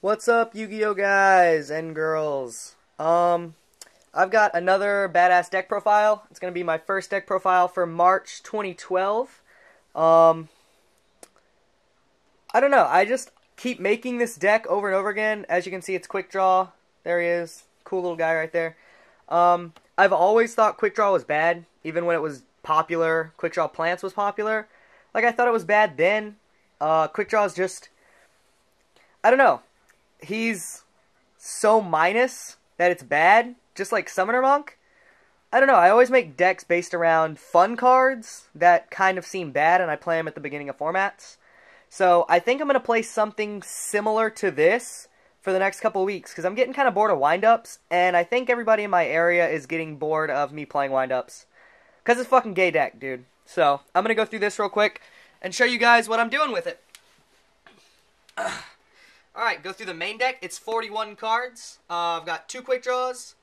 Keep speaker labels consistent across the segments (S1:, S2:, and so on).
S1: What's up, Yu-Gi-Oh guys and girls? I've got another badass deck profile. It's gonna be my first deck profile for March 2012. I don't know. I just keep making this deck over and over again. As you can see, it's Quickdraw. There he is. Cool little guy right there. I've always thought Quickdraw was bad, even when it was popular. Quickdraw Plants was popular. Like, I thought it was bad then. Quickdraw is just, I don't know. He's so minus that it's bad, just like Summoner Monk. I don't know, I always make decks based around fun cards that kind of seem bad, and I play them at the beginning of formats. So I think I'm going to play something similar to this for the next couple weeks, because I'm getting kind of bored of wind-ups, and I think everybody in my area is getting bored of me playing wind-ups. Because it's fucking gay deck, dude. So, I'm going to go through this real quick and show you guys what I'm doing with it. Alright, go through the main deck. It's 41 cards. I've got 2 quick draws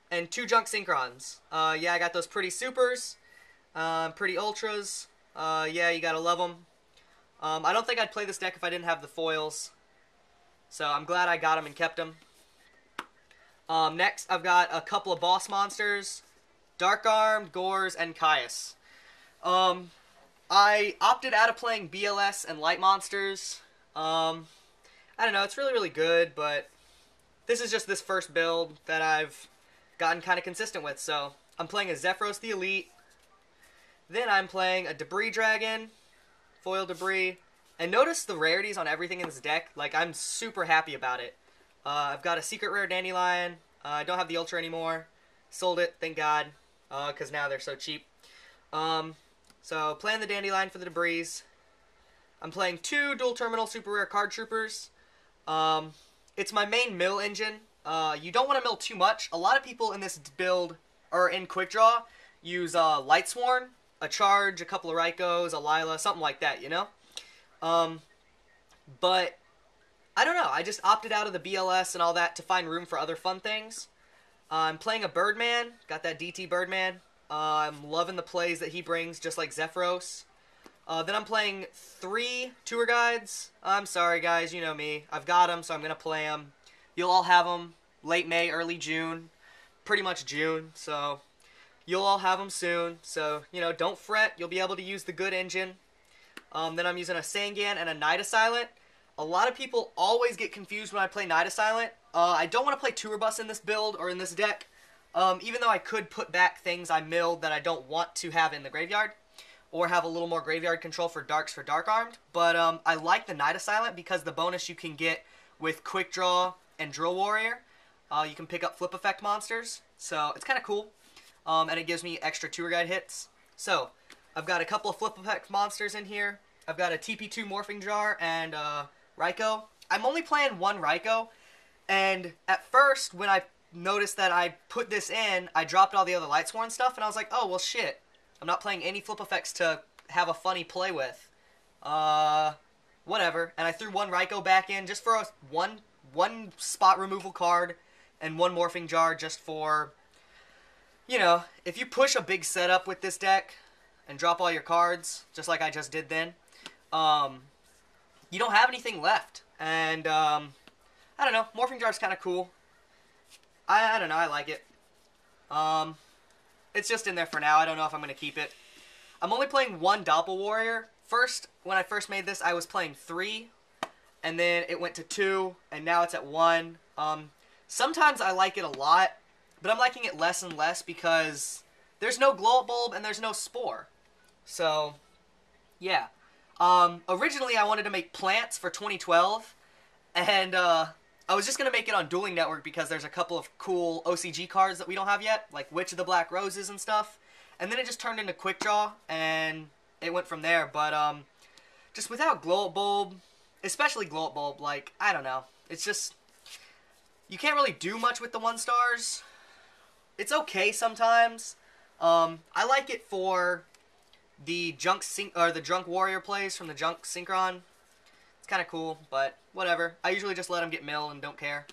S1: and 2 junk synchrons. Yeah, I got those pretty supers, pretty ultras. Yeah, you gotta love them. I don't think I'd play this deck if I didn't have the foils. So I'm glad I got them and kept them. Next, I've got a couple of boss monsters, Dark Arm, Gores, and Caius. I opted out of playing BLS and Light Monsters. I don't know, it's really good, but this is just this first build that I've gotten kind of consistent with. So, I'm playing a Zephyros the Elite, then I'm playing a Debris Dragon, Foil Debris, and notice the rarities on everything in this deck. Like, I'm super happy about it. I've got a Secret Rare Dandelion. I don't have the Ultra anymore. Sold it, thank God, because now they're so cheap. So, playing the Dandelion for the Debris. I'm playing 2 Dual Terminal Super Rare Card Troopers. It's my main mill engine. You don't want to mill too much. A lot of people in this build, or in Quickdraw, use Lightsworn, a Charge, a couple of Raikos, a Lila, something like that, you know? But, I don't know. I just opted out of the BLS and all that to find room for other fun things. I'm playing a Birdman. Got that DT Birdman. I'm loving the plays that he brings, just like Zephyros. Then I'm playing 3 tour guides. I'm sorry, guys, you know me. I've got them, so I'm going to play them. You'll all have them late May, early June. Pretty much June, so you'll all have them soon. So, you know, don't fret. You'll be able to use the good engine. Then I'm using a Sangan and a Night Assailant. A lot of people always get confused when I play Night Assailant. I don't want to play Tour Bus in this build or in this deck. Even though I could put back things I milled that I don't want to have in the graveyard, or have a little more graveyard control for Darks for Dark Armed. But I like the Night Assailant because the bonus you can get with Quick Draw and Drill Warrior, you can pick up flip effect monsters. So it's kind of cool. And it gives me extra tour guide hits. So I've got a couple of flip effect monsters in here. I've got a TP2 Morphing Jar and Raiko. I'm only playing 1 Raiko. And at first, when I noticed that I put this in, I dropped all the other Lightsworn stuff. And I was like, oh, well, shit. I'm not playing any flip effects to have a funny play with. Whatever. And I threw 1 Raiko back in just for one spot removal card and 1 Morphing Jar just for, you know, if you push a big setup with this deck and drop all your cards, just like I just did then, you don't have anything left. And, I don't know. Morphing Jar is kind of cool. I don't know. I like it. It's just in there for now. I don't know if I'm going to keep it. I'm only playing 1 Doppel Warrior. When I first made this, I was playing 3. And then it went to 2. And now it's at 1. Sometimes I like it a lot. But I'm liking it less and less because there's no Glow Up Bulb and there's no Spore. So, yeah. Originally, I wanted to make Plants for 2012. And, I was just going to make it on Dueling Network because there's a couple of cool OCG cards that we don't have yet, like Witch of the Black Roses and stuff. And then it just turned into Quick Draw, and it went from there. But, just without Glow Up Bulb, especially Glow Up Bulb, like, I don't know. It's just, you can't really do much with the 1-stars. It's okay sometimes. I like it for the Drunk Warrior plays from the Junk Synchron. It's kind of cool, but whatever. I usually just let them get mill and don't care.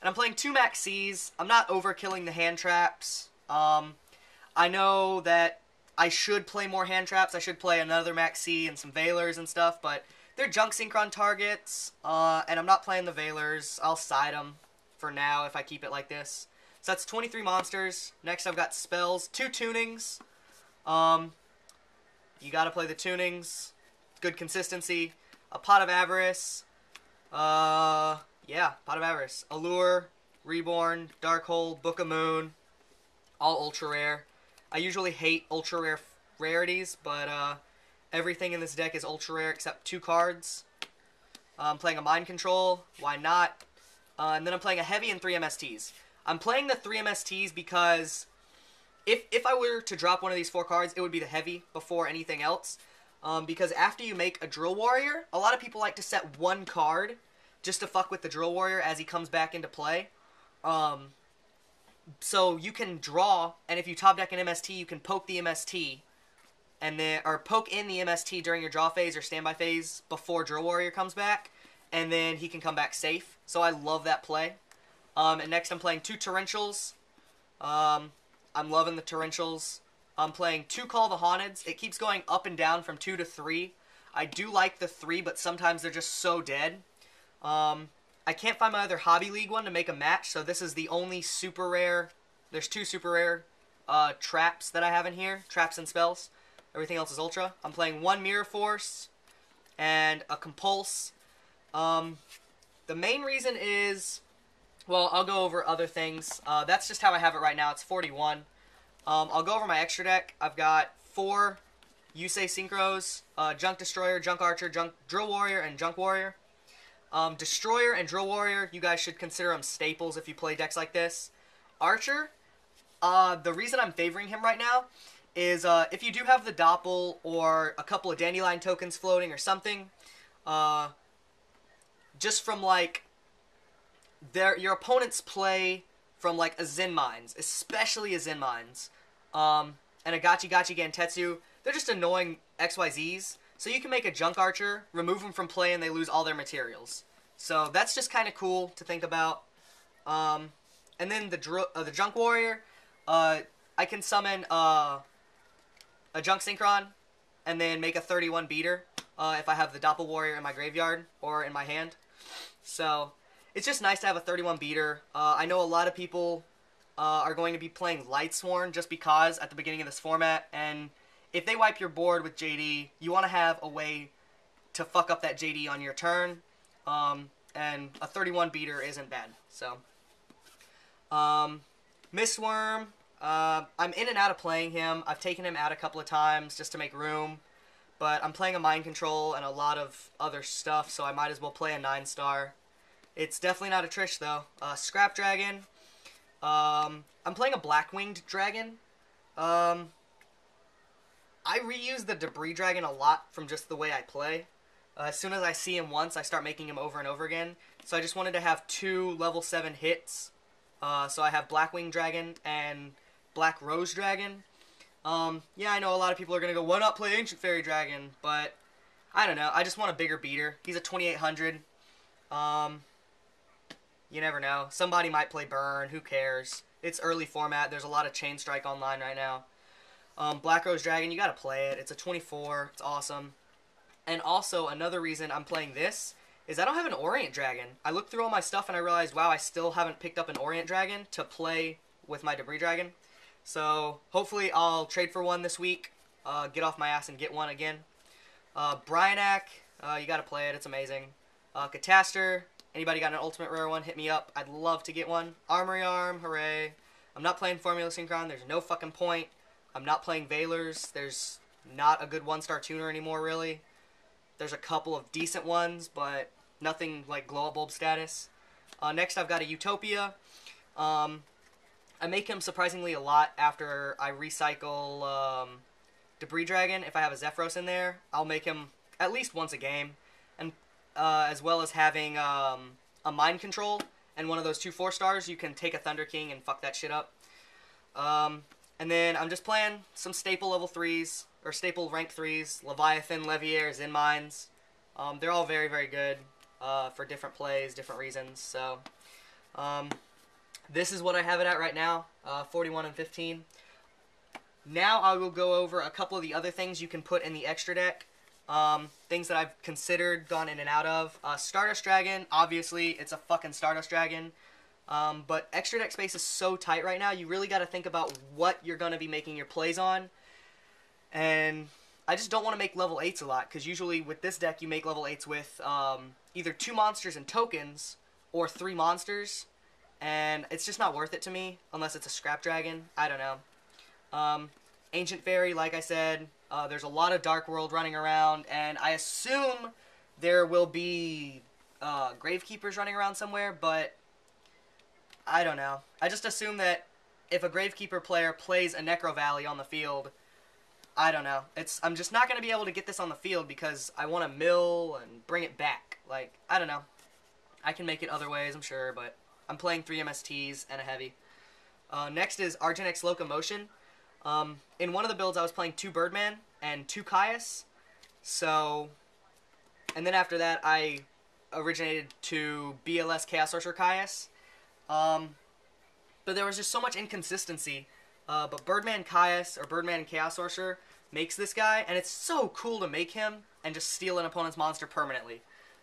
S1: And I'm playing 2 Max Cs. I'm not overkilling the hand traps. I know that I should play more hand traps. I should play another Max C and some Veilers and stuff, but they're junk synchron targets, and I'm not playing the Veilers. I'll side them for now if I keep it like this. So that's 23 monsters. Next I've got spells, 2 tunings. You gotta play the tunings. Good consistency. A Pot of Avarice. Yeah, Pot of Avarice. Allure, Reborn, Darkhold, Book of Moon. All ultra rare. I usually hate ultra rare rarities, but everything in this deck is ultra rare except 2 cards. I'm playing a Mind Control. Why not? And then I'm playing a Heavy and 3 MSTs. I'm playing the 3 MSTs because if I were to drop one of these 4 cards, it would be the Heavy before anything else. Because after you make a Drill Warrior, a lot of people like to set 1 card just to fuck with the Drill Warrior as he comes back into play. So you can draw, and if you top deck an MST, you can poke the MST, and then or poke in the MST during your draw phase or standby phase before Drill Warrior comes back, and then he can come back safe. So I love that play. And next I'm playing 2 Torrentials. I'm loving the Torrentials. I'm playing 2 Call the Haunteds. It keeps going up and down from 2 to 3. I do like the 3, but sometimes they're just so dead. I can't find my other Hobby League one to make a match, so this is the only super rare. There's 2 super rare traps that I have in here. Traps and spells. Everything else is ultra. I'm playing 1 Mirror Force and a Compulse. The main reason is, well, I'll go over other things. That's just how I have it right now. It's 41. I'll go over my extra deck. I've got 4 Yusei Synchros, Junk Destroyer, Junk Archer, Junk Drill Warrior, and Junk Warrior. Destroyer and Drill Warrior, you guys should consider them staples if you play decks like this. Archer, the reason I'm favoring him right now is if you do have the Doppel or a couple of Dandelion tokens floating or something, just from like your opponent's play from like a Zen Mines, especially a Zen Mines, and a Gachi Gantetsu, they're just annoying XYZs. So you can make a Junk Archer, remove them from play, and they lose all their materials. So that's just kind of cool to think about. And then the Junk Warrior, I can summon a Junk Synchron, and then make a 31 beater if I have the Doppel Warrior in my graveyard or in my hand. So it's just nice to have a 31 beater. I know a lot of people are going to be playing Lightsworn just because at the beginning of this format, and if they wipe your board with JD, you want to have a way to fuck up that JD on your turn, and a 31 beater isn't bad. So, Mistworm, I'm in and out of playing him. I've taken him out a couple of times just to make room, but I'm playing a Mind Control and a lot of other stuff, so I might as well play a 9-star. It's definitely not a Trish, though. Scrap Dragon. I'm playing a Black-Winged Dragon. I reuse the Debris Dragon a lot from just the way I play. As soon as I see him once, I start making him over and over again. So I just wanted to have 2 level 7 hits. So I have Blackwing Dragon and Black Rose Dragon. Yeah, I know a lot of people are going to go, why not play Ancient Fairy Dragon? But, I don't know. I just want a bigger beater. He's a 2800. You never know. Somebody might play Burn. Who cares? It's early format. There's a lot of Chain Strike online right now. Black Rose Dragon, you gotta play it. It's a 24. It's awesome. And also, another reason I'm playing this is I don't have an Orient Dragon. I looked through all my stuff and I realized, wow, I still haven't picked up an Orient Dragon to play with my Debris Dragon. So, hopefully I'll trade for one this week, get off my ass and get one again. Bryanak, you gotta play it. It's amazing. Catastor, anybody got an Ultimate Rare one, hit me up. I'd love to get one. Armory Arm, hooray. I'm not playing Formula Synchron. There's no fucking point. I'm not playing Veilers. There's not a good 1-star tuner anymore, really. There's a couple of decent ones, but nothing like glow-up bulb status. Next, I've got a Utopia. I make him surprisingly a lot after I recycle Debris Dragon. If I have a Zephyros in there, I'll make him at least once a game. And as well as having a Mind Control and one of those 2 4-stars, you can take a Thunder King and fuck that shit up. And then I'm just playing some staple level 3s, or staple rank 3s, Leviathan, Leviair, Zen Mines. They're all very, very good for different plays, different reasons. So, this is what I have it at right now, 41 and 15. Now I will go over a couple of the other things you can put in the extra deck. Things that I've considered, gone in and out of. Stardust Dragon, obviously, it's a fucking Stardust Dragon. But extra deck space is so tight right now, you really got to think about what you're going to be making your plays on. And I just don't want to make level 8s a lot, because usually with this deck you make level 8s with either 2 monsters and tokens, or 3 monsters. And it's just not worth it to me, unless it's a Scrap Dragon. I don't know. Ancient Fairy, like I said, there's a lot of Dark World running around, and I assume there will be Gravekeepers running around somewhere, but I don't know. I just assume that if a Gravekeeper player plays a Necro Valley on the field, I don't know. I'm just not going to be able to get this on the field because I want to mill and bring it back. Like, I don't know. I can make it other ways, I'm sure, but I'm playing 3 MSTs and a heavy. Next is Argent Locomotion. In one of the builds I was playing 2 Birdman and 2 Caius. So, and then after that I originated to BLS Chaos Sorcerer Caius. But there was just so much inconsistency. But Birdman Caius, or Birdman Chaos Sorcerer, makes this guy, and it's so cool to make him and just steal an opponent's monster permanently.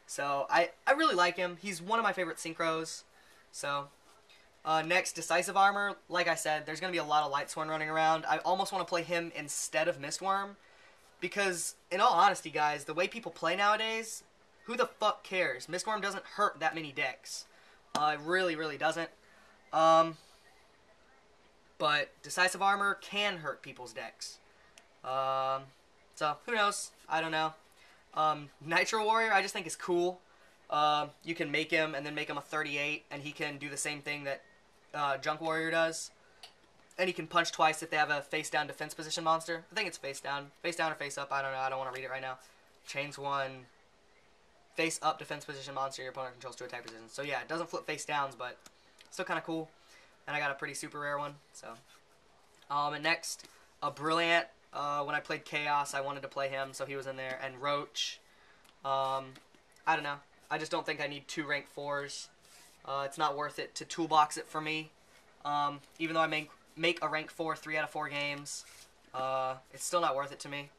S1: So, I really like him. He's one of my favorite synchros. So, next, Decisive Armor. Like I said, there's going to be a lot of Lightsworn running around. I almost want to play him instead of Mistworm, because, in all honesty, guys, the way people play nowadays, who the fuck cares? Mistworm doesn't hurt that many decks. It really, really doesn't. But Decisive Armor can hurt people's decks. So, who knows? I don't know. Nitro Warrior, I just think is cool. You can make him and then make him a 38, and he can do the same thing that Junk Warrior does. And he can punch twice if they have a face-down defense position monster. I think it's face-down. Face-down or face-up, I don't know. I don't want to read it right now. Chains 1. Face-up defense position monster your opponent controls 2 attack positions. So yeah, it doesn't flip face-downs, but still kind of cool. And I got a pretty super rare one. So, and next, a Brilliant. When I played Chaos, I wanted to play him, so he was in there. And Roach. I don't know. I just don't think I need 2 rank 4s. It's not worth it to toolbox it for me. Even though I make a rank 4 3 out of 4 games, it's still not worth it to me.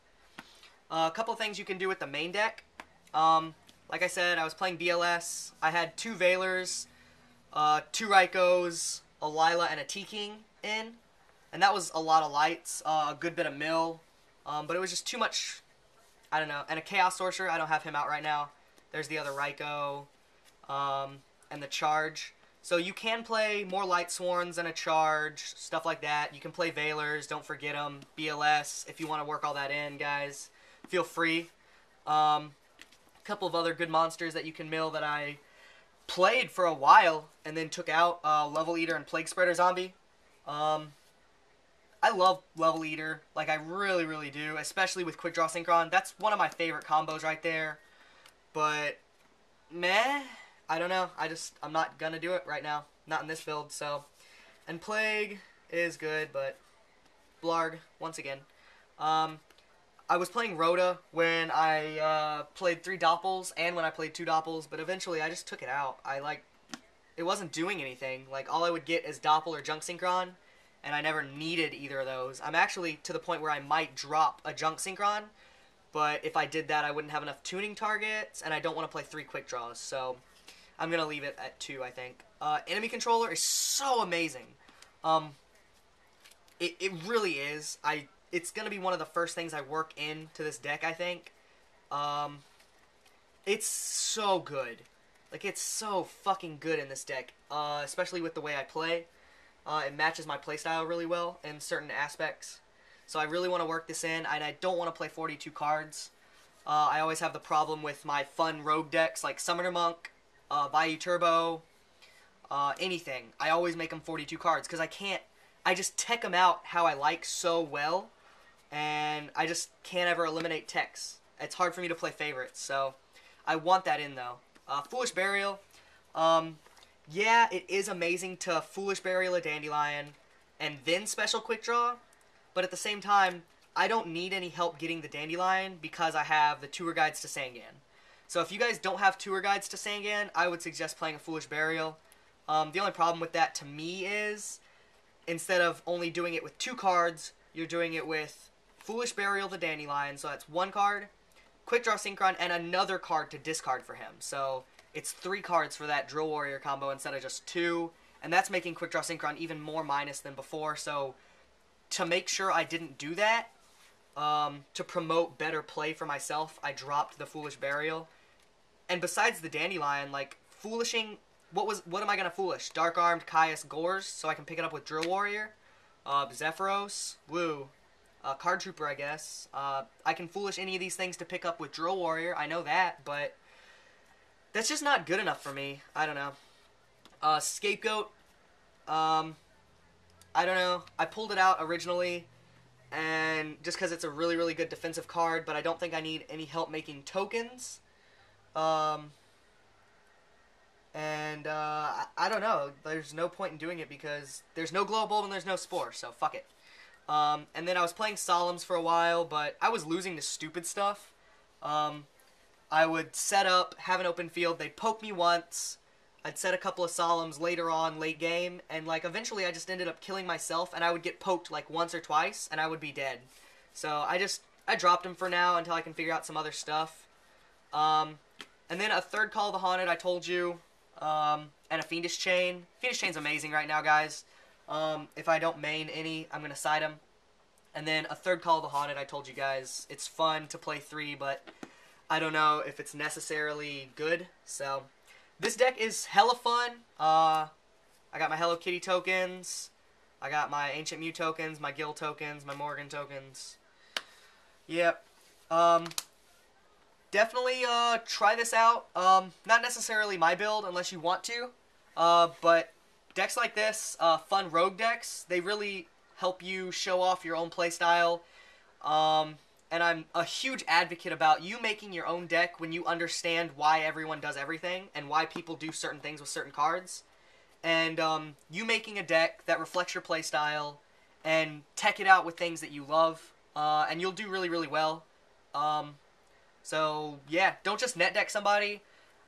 S1: A couple things you can do with the main deck. Like I said, I was playing BLS. I had 2 Veilers, 2 Raikos, a Lila, and a T-King in. And that was a lot of lights, a good bit of mill. But it was just too much, I don't know. And a Chaos Sorcerer, I don't have him out right now. There's the other Raiko, and the Charge. So you can play more Lightsworns than a Charge, stuff like that. You can play Veilers, don't forget them. BLS, if you want to work all that in, guys, feel free. Couple of other good monsters that you can mill that I played for a while and then took out, Level Eater and Plague Spreader Zombie. I love Level Eater, like I really, really do, especially with Quickdraw Synchron. That's one of my favorite combos right there. But, meh, I don't know. I'm not gonna do it right now. Not in this build, so. And Plague is good, but Blarg, once again. I was playing Rhoda when I played 3 Doppels and when I played 2 Doppels, but eventually I just took it out. It wasn't doing anything. Like, all I would get is Doppel or Junk Synchron, and I never needed either of those. I'm actually to the point where I might drop a Junk Synchron, but if I did that, I wouldn't have enough tuning targets, and I don't want to play 3 quick draws, so I'm going to leave it at 2, I think. Enemy Controller is so amazing. It really is. It's going to be one of the first things I work into this deck, I think. It's so good. Like, it's so fucking good in this deck, especially with the way I play. It matches my playstyle really well in certain aspects. So I really want to work this in, and I don't want to play 42 cards. I always have the problem with my fun rogue decks like Summoner Monk, Bayou Turbo, anything. I always make them 42 cards because I just tech them out how I like so well, and I just can't ever eliminate techs. It's hard for me to play favorites, so I want that in though. Foolish Burial. Yeah, it is amazing to Foolish Burial a Dandelion and then Special Quick Draw, but at the same time, I don't need any help getting the Dandelion because I have the Tour Guides to Sangan. So if you guys don't have Tour Guides to Sangan, I would suggest playing a Foolish Burial. The only problem with that to me is, instead of only doing it with 2 cards, you're doing it with Foolish Burial the Dandelion, so that's 1 card, Quickdraw Synchron, and another card to discard for him. So it's 3 cards for that Drill Warrior combo instead of just 2. And that's making Quickdraw Synchron even more minus than before. So to make sure I didn't do that, to promote better play for myself, I dropped the Foolish Burial. And besides the Dandelion, like, foolishing... What am I going to foolish? Dark Armed Caius Gores, so I can pick it up with Drill Warrior. Zephyros, woo. Card Trooper, I guess. I can foolish any of these things to pick up with Drill Warrior, I know that, but that's just not good enough for me. I don't know. Scapegoat, I don't know. I pulled it out originally, and just because it's a really, really good defensive card, but I don't think I need any help making tokens. I don't know. There's no point in doing it because there's no Glow Bulb and there's no Spore, so fuck it. And then I was playing Solemns for a while, but I was losing to stupid stuff. I would set up, have an open field, they'd poke me once, I'd set a couple of Solemns later on, late game, and like eventually I just ended up killing myself, and I would get poked like once or twice, and I would be dead. So I dropped him for now until I can figure out some other stuff. And then a third Call of the Haunted, I told you. And a Fiendish Chain. Fiendish Chain's amazing right now, guys. If I don't main any, I'm going to side him. And then a third Call of the Haunted, I told you guys. It's fun to play 3, but I don't know if it's necessarily good. So, this deck is hella fun. I got my Hello Kitty tokens. I got my Ancient Mew tokens, my Gill tokens, my Morgan tokens. Yep. Definitely try this out. Not necessarily my build unless you want to, but decks like this, fun rogue decks, they really help you show off your own playstyle. And I'm a huge advocate about you making your own deck when you understand why everyone does everything and why people do certain things with certain cards. And you making a deck that reflects your playstyle and tech it out with things that you love, and you'll do really, really well. So, yeah, don't just net deck somebody.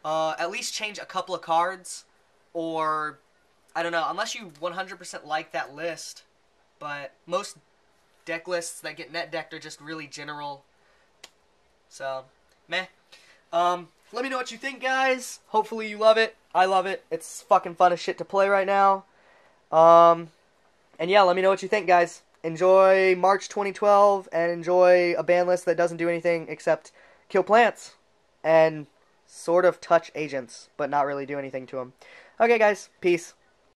S1: At least change a couple of cards. Or, I don't know, unless you 100% like that list. But most deck lists that get net decked are just really general. So, meh. Let me know what you think, guys. Hopefully you love it. I love it. It's fucking fun as shit to play right now. And yeah, let me know what you think, guys. Enjoy March 2012, and enjoy a ban list that doesn't do anything except kill plants and sort of touch agents, but not really do anything to them. Okay, guys. Peace.